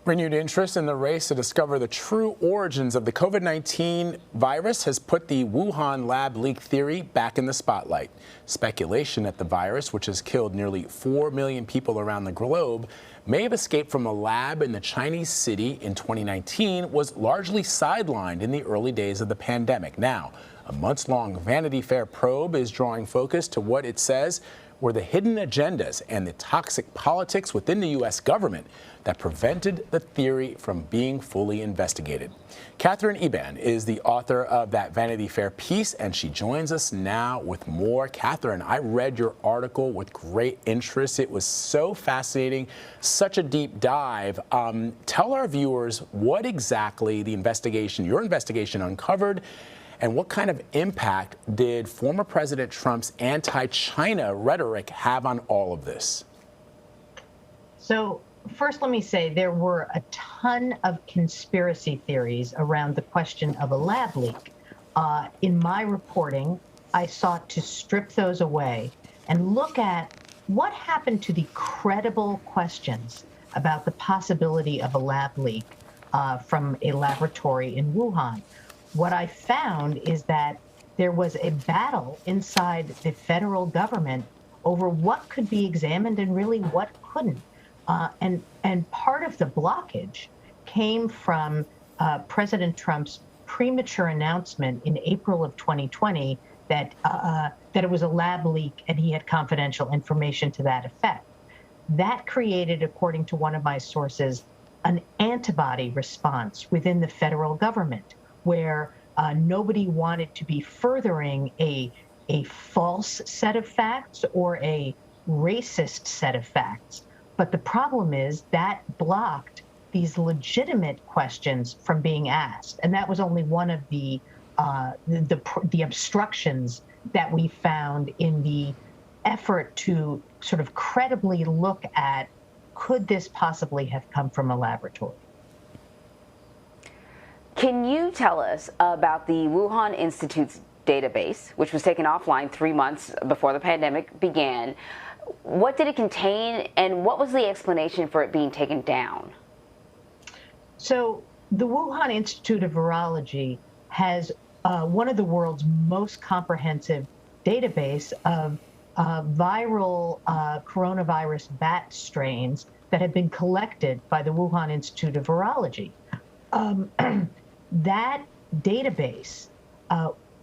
Renewed interest in the race to discover the true origins of the COVID-19 virus has put the Wuhan lab leak theory back in the spotlight. Speculation that the virus, which has killed nearly 4 million people around the globe, may have escaped from a lab in the Chinese city in 2019 was largely sidelined in the early days of the pandemic. Now, a months-long Vanity Fair probe is drawing focus to what it says were the hidden agendas and the toxic politics within the U.S. government that prevented the theory from being fully investigated. Katherine Eban is the author of that Vanity Fair piece, and she joins us now with more. Katherine, I read your article with great interest. It was so fascinating, such a deep dive. Tell our viewers what exactly your investigation uncovered, and what kind of impact did former President Trump's anti-China rhetoric have on all of this? So first, let me say there were a ton of conspiracy theories around the question of a lab leak. In my reporting, I sought to strip those away and look at what happened to the credible questions about the possibility of a lab leak from a laboratory in Wuhan. What I found is that there was a battle inside the federal government over what could be examined and really what couldn't. And part of the blockage came from President Trump's premature announcement in April of 2020 that it was a lab leak and he had confidential information to that effect. That created, according to one of my sources, an antibody response within the federal government, where nobody wanted to be furthering a false set of facts or a racist set of facts. But the problem is that blocked these legitimate questions from being asked. And that was only one of the obstructions that we found in the effort to sort of credibly look at, could this possibly have come from a laboratory? Can you tell us about the Wuhan Institute's database, which was taken offline 3 months before the pandemic began? What did it contain, and what was the explanation for it being taken down? So the Wuhan Institute of Virology has one of the world's most comprehensive database of viral coronavirus bat strains that have been collected by the Wuhan Institute of Virology. That database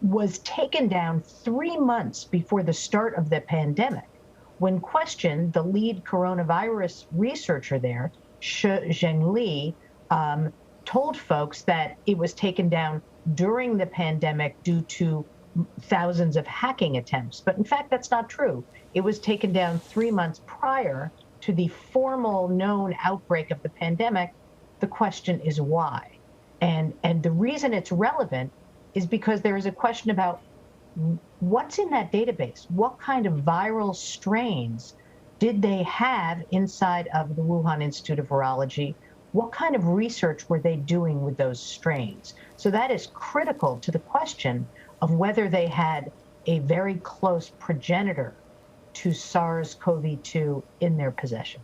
was taken down 3 months before the start of the pandemic. When questioned, the lead coronavirus researcher there, Zheng Li, told folks that it was taken down during the pandemic due to thousands of hacking attempts. But in fact, that's not true. It was taken down 3 months prior to the formal known outbreak of the pandemic. The question is why? And the reason it's relevant is because there is a question about what's in that database. What kind of viral strains did they have inside of the Wuhan Institute of Virology? What kind of research were they doing with those strains? So that is critical to the question of whether they had a very close progenitor to SARS-CoV-2 in their possession.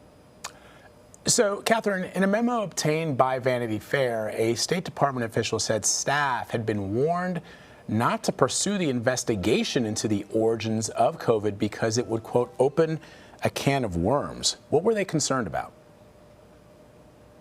So, Katherine, in a memo obtained by Vanity Fair, a State Department official said staff had been warned not to pursue the investigation into the origins of COVID because it would, quote, open a can of worms. What were they concerned about?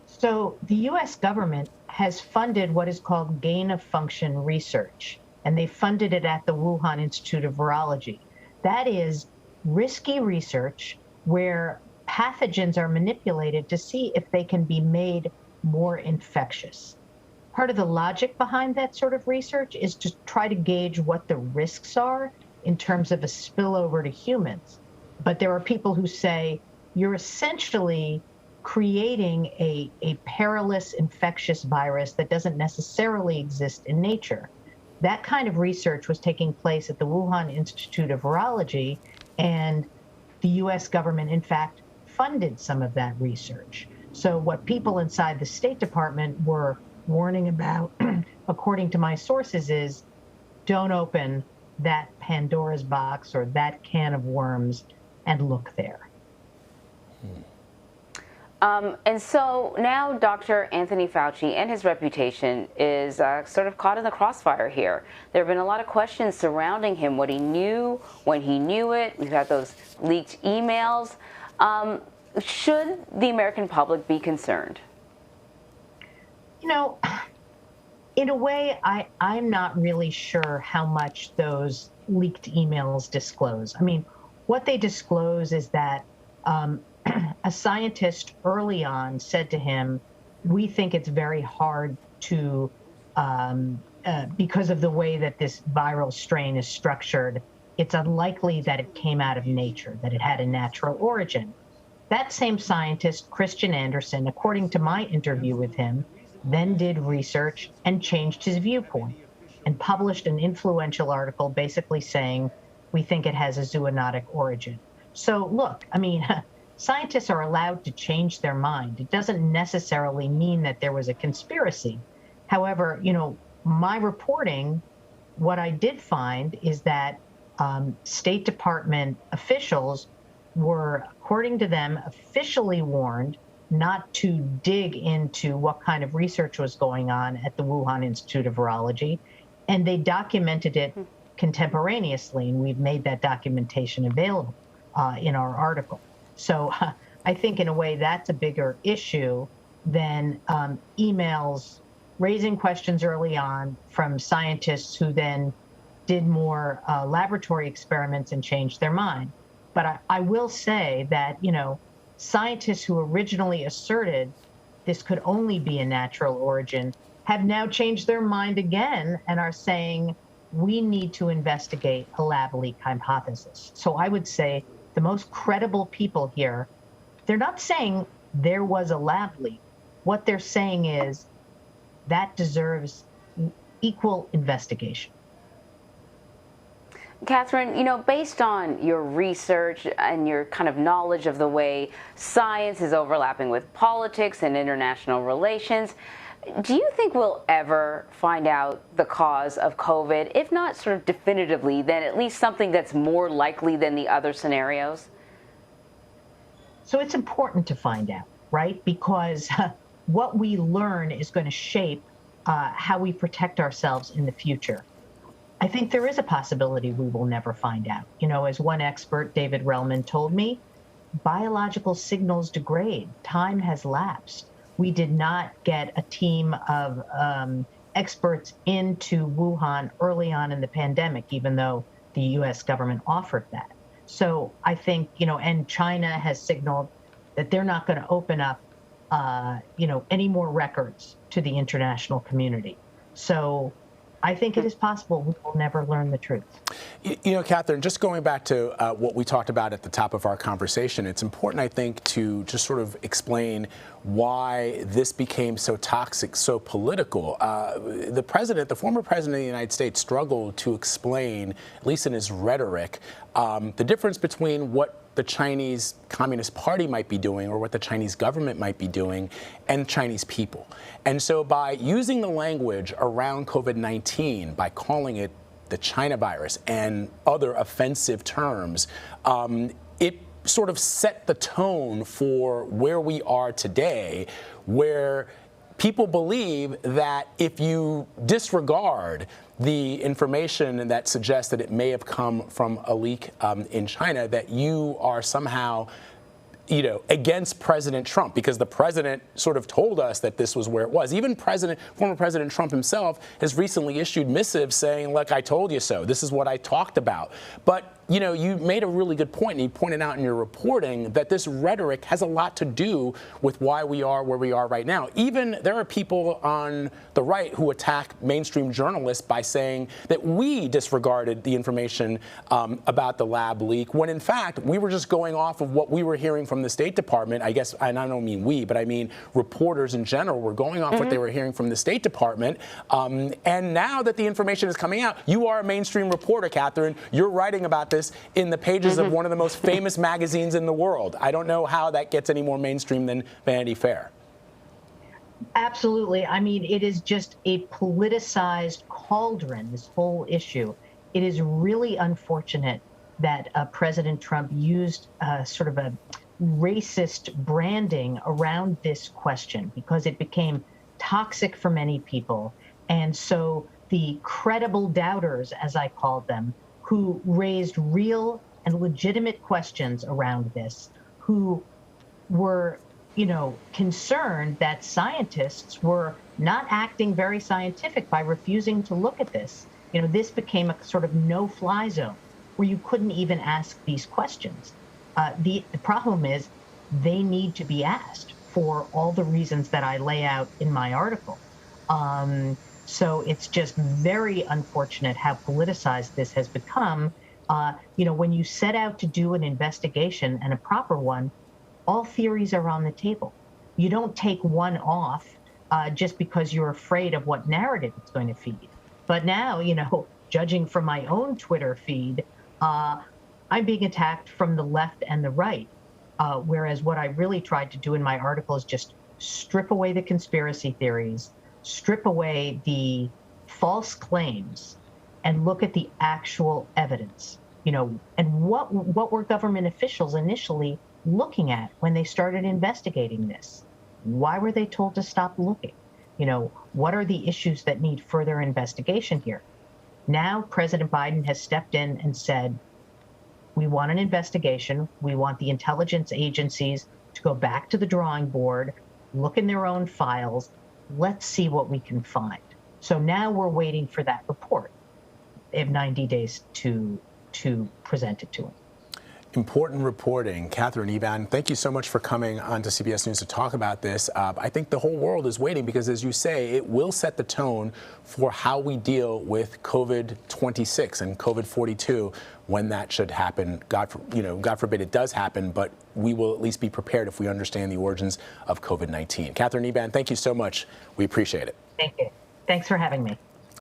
So the U.S. government has funded what is called gain-of-function research, and they funded it at the Wuhan Institute of Virology. That is risky research where pathogens are manipulated to see if they can be made more infectious. Part of the logic behind that sort of research is to try to gauge what the risks are in terms of a spillover to humans. But there are people who say you're essentially creating a perilous infectious virus that doesn't necessarily exist in nature. That kind of research was taking place at the Wuhan Institute of Virology, and the U.S. government, in fact, funded some of that research. So what people inside the State Department were warning about, according to my sources, is don't open that Pandora's box or that can of worms and look there. And so now Dr. Anthony Fauci and his reputation is sort of caught in the crossfire here. There have been a lot of questions surrounding him, what he knew, when he knew it. We've had those leaked emails. Should the American public be concerned? You know, in a way, I'm not really sure how much those leaked emails disclose. I mean, what they disclose is that a scientist early on said to him, we think it's very hard to, because of the way that this viral strain is structured, it's unlikely that it came out of nature, that it had a natural origin. That same scientist, Christian Anderson, according to my interview with him, then did research and changed his viewpoint and published an influential article basically saying, we think it has a zoonotic origin. So look, I mean, scientists are allowed to change their mind. It doesn't necessarily mean that there was a conspiracy. However, you know, my reporting, what I did find is that State Department officials were, according to them, officially warned not to dig into what kind of research was going on at the Wuhan Institute of Virology, and they documented it contemporaneously, and we've made that documentation available in our article. So I think in a way that's a bigger issue than emails raising questions early on from scientists who then did more laboratory experiments and changed their mind. But I will say that, you know, scientists who originally asserted this could only be a natural origin have now changed their mind again and are saying we need to investigate a lab leak hypothesis. So I would say the most credible people here, they're not saying there was a lab leak. What they're saying is that deserves equal investigation. Katherine, you know, based on your research and your kind of knowledge of the way science is overlapping with politics and international relations, do you think we'll ever find out the cause of COVID? If not sort of definitively, then at least something that's more likely than the other scenarios? So it's important to find out, right? Because what we learn is going to shape how we protect ourselves in the future. I think there is a possibility we will never find out. You know, as one expert, David Relman, told me, biological signals degrade. Time has lapsed. We did not get a team of experts into Wuhan early on in the pandemic, even though the U.S. government offered that. So I think, you know, and China has signaled that they're not going to open up, you know, any more records to the international community. So I think it is possible we will never learn the truth. You know, Katherine, just going back to what we talked about at the top of our conversation, it's important, I think, to just sort of explain why this became so toxic, so political. The former president of the United States, struggled to explain, at least in his rhetoric, the difference between what the Chinese Communist Party might be doing or what the Chinese government might be doing and Chinese people. And so by using the language around COVID-19, by calling it the China virus and other offensive terms, it sort of set the tone for where we are today, where people believe that if you disregard the information that suggests that it may have come from a leak in China, that you are somehow, you know, against President Trump, because the president sort of told us that this was where it was. Even former President Trump himself has recently issued missives saying, look, I told you so. This is what I talked about. But, you know, you made a really good point, and you pointed out in your reporting that this rhetoric has a lot to do with why we are where we are right now. Even there are people on the right who attack mainstream journalists by saying that we disregarded the information about the lab leak, when in fact we were just going off of what we were hearing from the State Department. I guess, and I don't mean we, but I mean reporters in general were going off what they were hearing from the State Department. And now that the information is coming out, you are a mainstream reporter, Katherine. You're writing about this in the pages of one of the most famous magazines in the world. I don't know how that gets any more mainstream than Vanity Fair. Absolutely. I mean, it is just a politicized cauldron, this whole issue. It is really unfortunate that President Trump used sort of a racist branding around this question because it became toxic for many people. And so the credible doubters, as I called them, who raised real and legitimate questions around this, who were, concerned that scientists were not acting very scientific by refusing to look at this. This became a sort of no-fly zone where you couldn't even ask these questions. The problem is they need to be asked for all the reasons that I lay out in my article. So it's just very unfortunate how politicized this has become. When you set out to do an investigation, and a proper one, all theories are on the table. You don't take one off just because you're afraid of what narrative it's going to feed. But now, judging from my own Twitter feed, I'm being attacked from the left and the right. Whereas what I really tried to do in my article is just strip away the conspiracy theories, strip away the false claims, and look at the actual evidence. And what were government officials initially looking at when they started investigating this? Why were they told to stop looking? What are the issues that need further investigation here? Now, President Biden has stepped in and said, we want an investigation. We want the intelligence agencies to go back to the drawing board, look in their own files. Let's see what we can find. So now we're waiting for that report. They have 90 days to present it to them. Important reporting. Katherine Eban, thank you so much for coming on to CBS News to talk about this. I think the whole world is waiting because, as you say, it will set the tone for how we deal with COVID-26 and COVID-42 when that should happen. God forbid it does happen, but we will at least be prepared if we understand the origins of COVID-19. Katherine Eban, thank you so much. We appreciate it. Thank you. Thanks for having me.